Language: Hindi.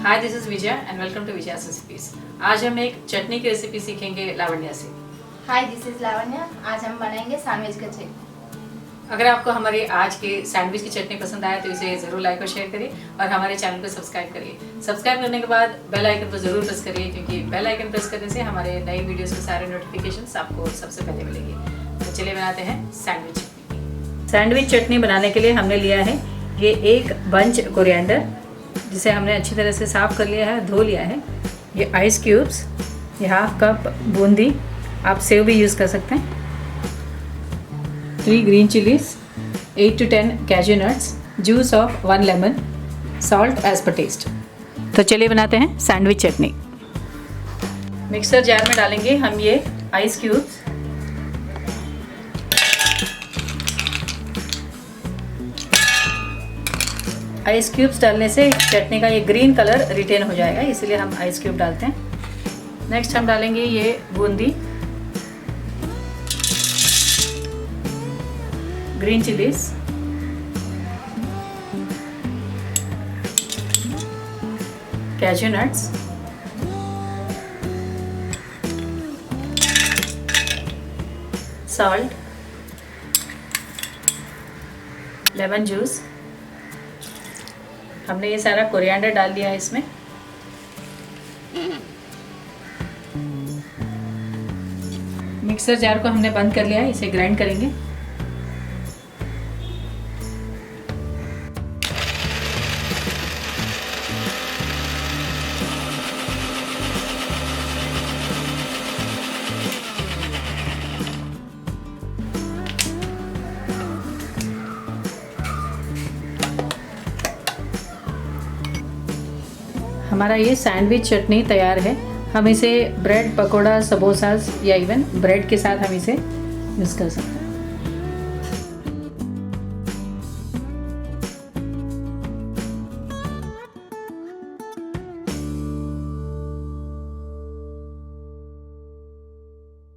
Hi, this is Vijay and welcome to Vijay recipes. आज हम एक चटनी की रेसिपी सीखेंगे लावण्या से। Hi, this is Lavanya. आज हम बनाएंगे सैंडविच का चटनी। अगर आपको हमारे आज के सैंडविच की चटनी पसंद आए तो इसे जरूर लाइक और शेयर करिए और हमारे चैनल को सब्सक्राइब करिए। सब्सक्राइब करने के बाद बेल आइकन को जरूर प्रेस करिए, क्योंकि बेल आइकन प्रेस करने से हमारे नई वीडियोस के सारे नोटिफिकेशंस आपको सबसे पहले मिलेंगे। तो चलिए बनाते हैं सैंडविच चटनी। सैंडविच चटनी बनाने के लिए हमने लिया है ये एक बंच कोरिएंडर, जिसे हमने अच्छी तरह से साफ कर लिया है, धो लिया है। ये आइस क्यूब्स, ये हाफ कप बूंदी, आप सेव भी यूज़ कर सकते हैं। 3 green chillies, 8 to 10 cashew nuts, juice of 1 lemon, salt as per taste. तो चलिए बनाते हैं सैंडविच चटनी। मिक्सर जार में डालेंगे हम ये आइस क्यूब्स। आइस क्यूब्स डालने से चटनी का ये ग्रीन कलर रिटेन हो जाएगा, इसलिए हम आइस क्यूब डालते हैं। नेक्स्ट हम डालेंगे ये Bundi, green chillies, cashew nuts, salt, lemon juice. हमने ये सारा कोरिएंडर डाल दिया है इसमें। मिक्सर जार को हमने बंद कर लिया है, इसे ग्राइंड करेंगे। हमारा ये सैंडविच चटनी तैयार है। हम इसे ब्रेड पकोड़ा, समोसास या इवन ब्रेड के साथ हम इसे यूज़ कर सकते हैं।